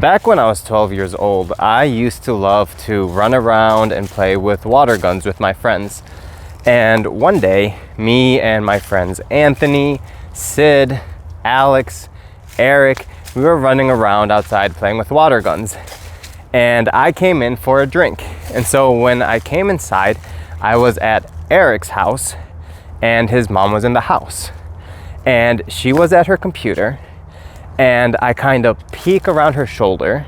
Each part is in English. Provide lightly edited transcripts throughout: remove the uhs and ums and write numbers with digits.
Back when I was 12 years old, I used to love to run around and play with water guns with my friends. And one day, me and my friends Anthony, Sid, Alex, Eric, we were running around outside playing with water guns. And I came in for a drink. And so when I came inside, I was at Eric's house and his mom was in the house. And she was at her computer. And I kind of peek around her shoulder,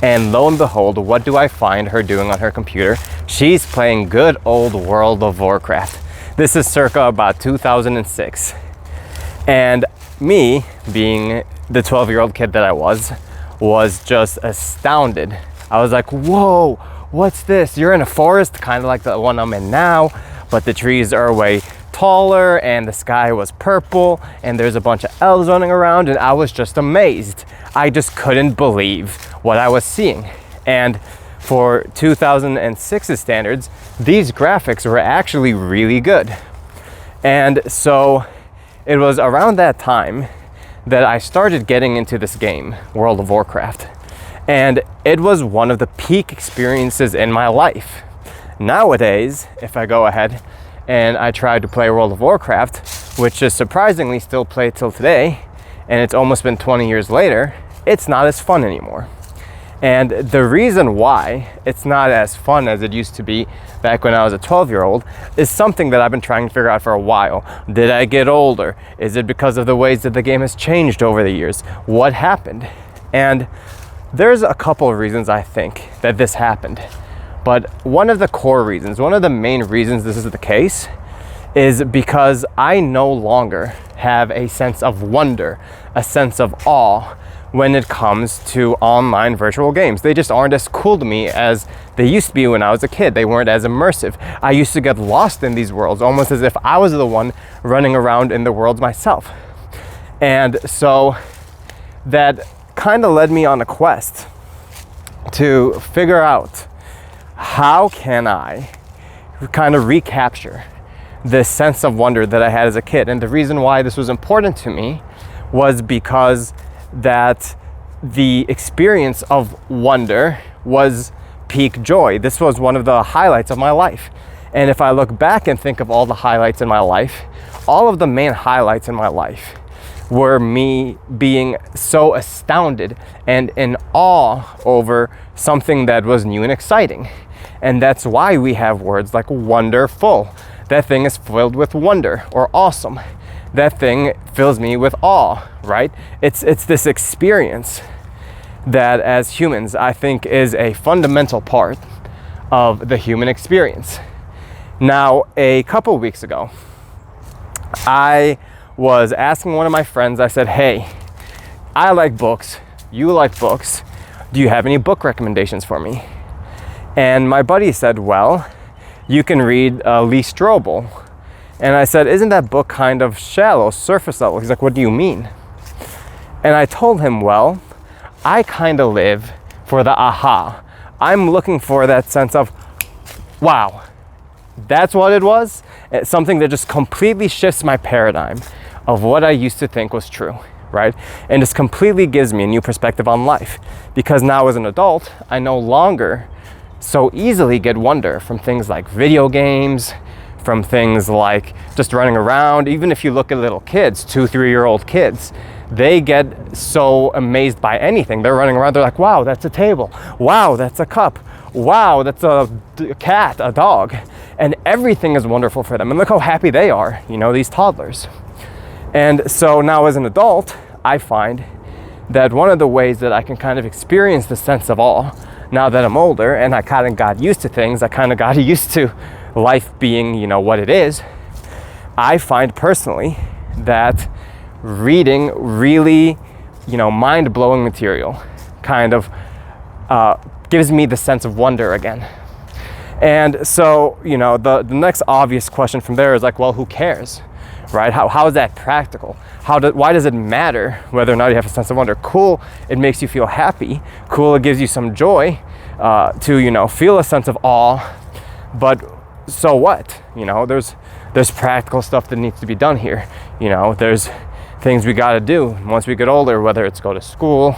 and lo and behold, what do I find her doing on her computer? She's playing good old World of Warcraft. This is circa about 2006. And me, being the 12-year-old kid that I was just astounded. I was like, whoa, what's this? You're in a forest, kind of like the one I'm in now, but the trees are way taller and the sky was purple and there's a bunch of elves running around, and I was just amazed. I just couldn't believe what I was seeing. And for 2006's standards, these graphics were actually really good. And so it was around that time that I started getting into this game, World of Warcraft. And it was one of the peak experiences in my life. Nowadays, if I go ahead and I tried to play World of Warcraft, which is surprisingly still played till today, and it's almost been 20 years later, it's not as fun anymore. And the reason why it's not as fun as it used to be back when I was a 12-year-old is something that I've been trying to figure out for a while. Did I get older? Is it because of the ways that the game has changed over the years? What happened? And there's a couple of reasons I think that this happened. But one of the core reasons, one of the main reasons this is the case, is because I no longer have a sense of wonder, a sense of awe when it comes to online virtual games. They just aren't as cool to me as they used to be when I was a kid. They weren't as immersive. I used to get lost in these worlds, almost as if I was the one running around in the worlds myself. And so that kind of led me on a quest to figure out, how can I kind of recapture this sense of wonder that I had as a kid? And the reason why this was important to me was because that the experience of wonder was peak joy. This was one of the highlights of my life. And if I look back and think of all the highlights in my life, all of the main highlights in my life were me being so astounded and in awe over something that was new and exciting. And that's why we have words like wonderful. That thing is filled with wonder, or awesome. That thing fills me with awe, right? It's this experience that as humans, I think is a fundamental part of the human experience. Now, a couple weeks ago, I was asking one of my friends, I said, hey, I like books, you like books, do you have any book recommendations for me? And my buddy said, well, you can read Lee Strobel. And I said, isn't that book kind of shallow, surface level? He's like, what do you mean? And I told him, well, I kind of live for the aha. I'm looking for that sense of, wow, that's what it was. It's something that just completely shifts my paradigm of what I used to think was true, right? And just completely gives me a new perspective on life. Because now as an adult, I no longer so easily get wonder from things like video games, from things like just running around. Even if you look at little kids, 2-3-year-old kids, they get so amazed by anything. They're running around, they're like, wow, that's a table. Wow, that's a cup. Wow, that's a cat, a dog. And everything is wonderful for them. And look how happy they are, these toddlers. And so now as an adult, I find that one of the ways that I can kind of experience the sense of awe, now that I'm older and I kind of got used to things, I kind of got used to life being, what it is, I find personally that reading really, mind-blowing material kind of gives me the sense of wonder again. And so, the next obvious question from there is like, well, who cares, right? How is that practical? Why does it matter whether or not you have a sense of wonder? Cool, it makes you feel happy. Cool, it gives you some joy to, feel a sense of awe. But so what? There's practical stuff that needs to be done here. There's things we got to do once we get older, whether it's go to school,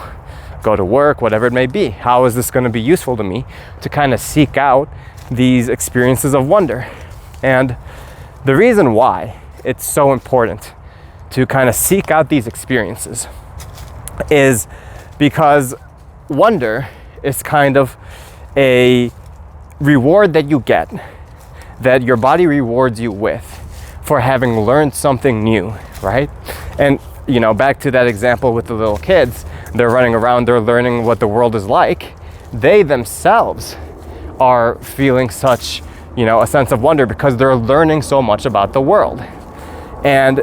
go to work, whatever it may be. How is this going to be useful to me to kind of seek out these experiences of wonder? And the reason why it's so important to kind of seek out these experiences is because wonder is kind of a reward that you get, that your body rewards you with for having learned something new, right? And back to that example with the little kids, they're running around, they're learning what the world is like. They themselves are feeling such, a sense of wonder because they're learning so much about the world. And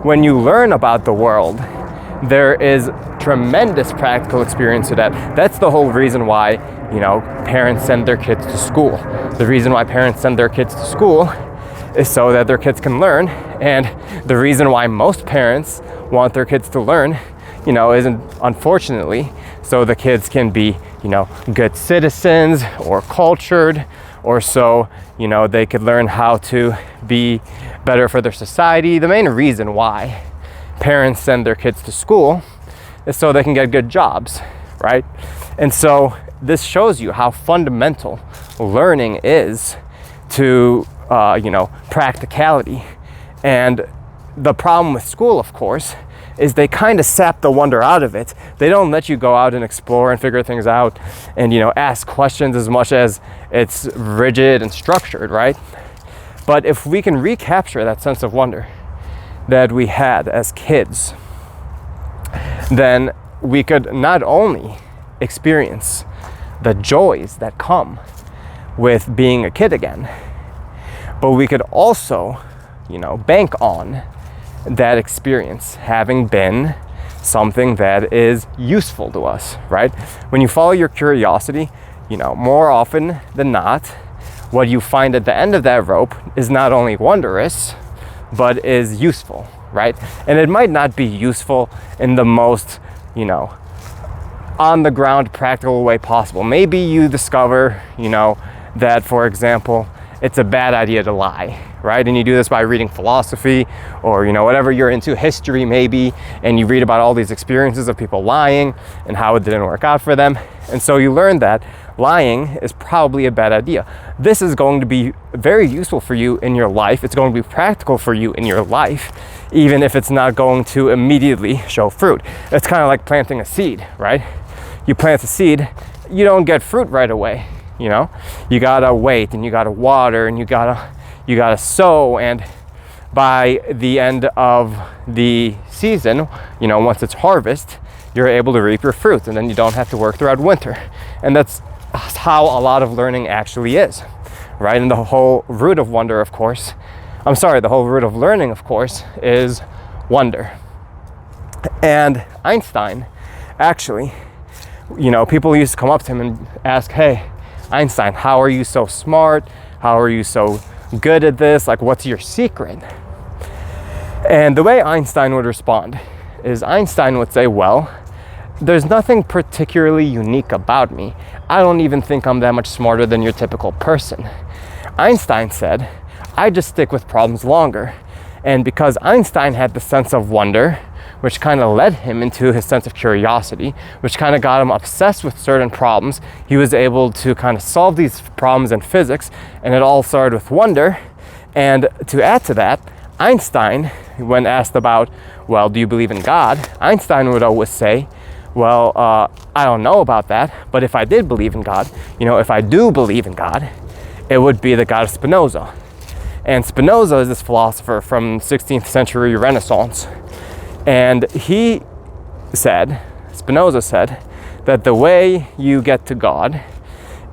when you learn about the world, there is tremendous practical experience to that. That's the whole reason why, parents send their kids to school. The reason why parents send their kids to school is so that their kids can learn. And the reason why most parents want their kids to learn, isn't, unfortunately, so the kids can be, good citizens or cultured, or so, they could learn how to be better for their society. The main reason why parents send their kids to school is so they can get good jobs, right? And so this shows you how fundamental learning is to, practicality. And the problem with school, of course, is they kind of sap the wonder out of it. They don't let you go out and explore and figure things out and, ask questions as much as it's rigid and structured, right? But if we can recapture that sense of wonder that we had as kids, then we could not only experience the joys that come with being a kid again, but we could also, bank on that experience having been something that is useful to us, right? When you follow your curiosity, more often than not, what you find at the end of that rope is not only wondrous, but is useful, right? And it might not be useful in the most, on the ground practical way possible. Maybe you discover, that, for example, it's a bad idea to lie, right? And you do this by reading philosophy or, whatever you're into, history maybe, and you read about all these experiences of people lying and how it didn't work out for them. And so you learn that lying is probably a bad idea. This is going to be very useful for you in your life. It's going to be practical for you in your life, even if it's not going to immediately show fruit. It's kind of like planting a seed, right? You plant a seed, you don't get fruit right away. You gotta wait and you gotta water and you gotta sow, and by the end of the season, once it's harvest, you're able to reap your fruit, and then you don't have to work throughout winter. And that's how a lot of learning actually is, right? And the whole root of wonder, of course, the whole root of learning, of course, is wonder. And Einstein, actually, people used to come up to him and ask, "Hey, Einstein, how are you so smart? How are you so good at this? Like, what's your secret?" And the way Einstein would respond is Einstein would say, "Well, there's nothing particularly unique about me. I don't even think I'm that much smarter than your typical person." Einstein said, "I just stick with problems longer." And because Einstein had the sense of wonder, which kind of led him into his sense of curiosity, which kind of got him obsessed with certain problems, he was able to kind of solve these problems in physics, and it all started with wonder. And to add to that, Einstein, when asked about, well, do you believe in God? Einstein would always say, well, I don't know about that, but if I did believe in God, if I do believe in God, it would be the God of Spinoza. And Spinoza is this philosopher from 16th century Renaissance. And Spinoza said that the way you get to God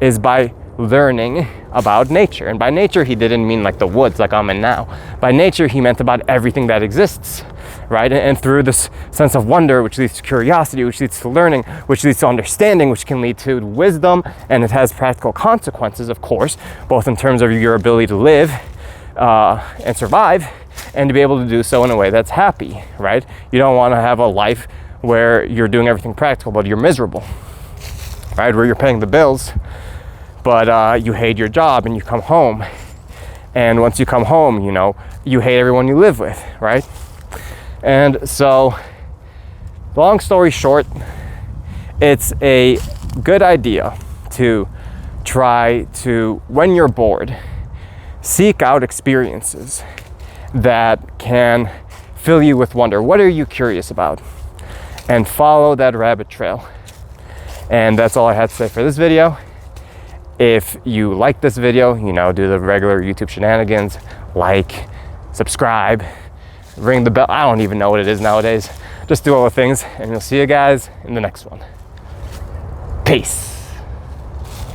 is by learning about nature. And by nature, he didn't mean like the woods like I'm in now. By nature, he meant about everything that exists, right? And through this sense of wonder, which leads to curiosity, which leads to learning, which leads to understanding, which can lead to wisdom, and it has practical consequences, of course, both in terms of your ability to live and survive, and to be able to do so in a way that's happy, right? You don't want to have a life where you're doing everything practical, but you're miserable, right? Where you're paying the bills, but you hate your job, and you come home. And once you come home, you hate everyone you live with, right? And so, long story short, it's a good idea to try to, when you're bored, seek out experiences that can fill you with wonder. What are you curious about? And follow that rabbit trail. And that's all I had to say for this video. If you like this video, do the regular YouTube shenanigans, like, subscribe, ring the bell. I don't even know what it is nowadays. Just do all the things, and we'll see you guys in the next one. Peace.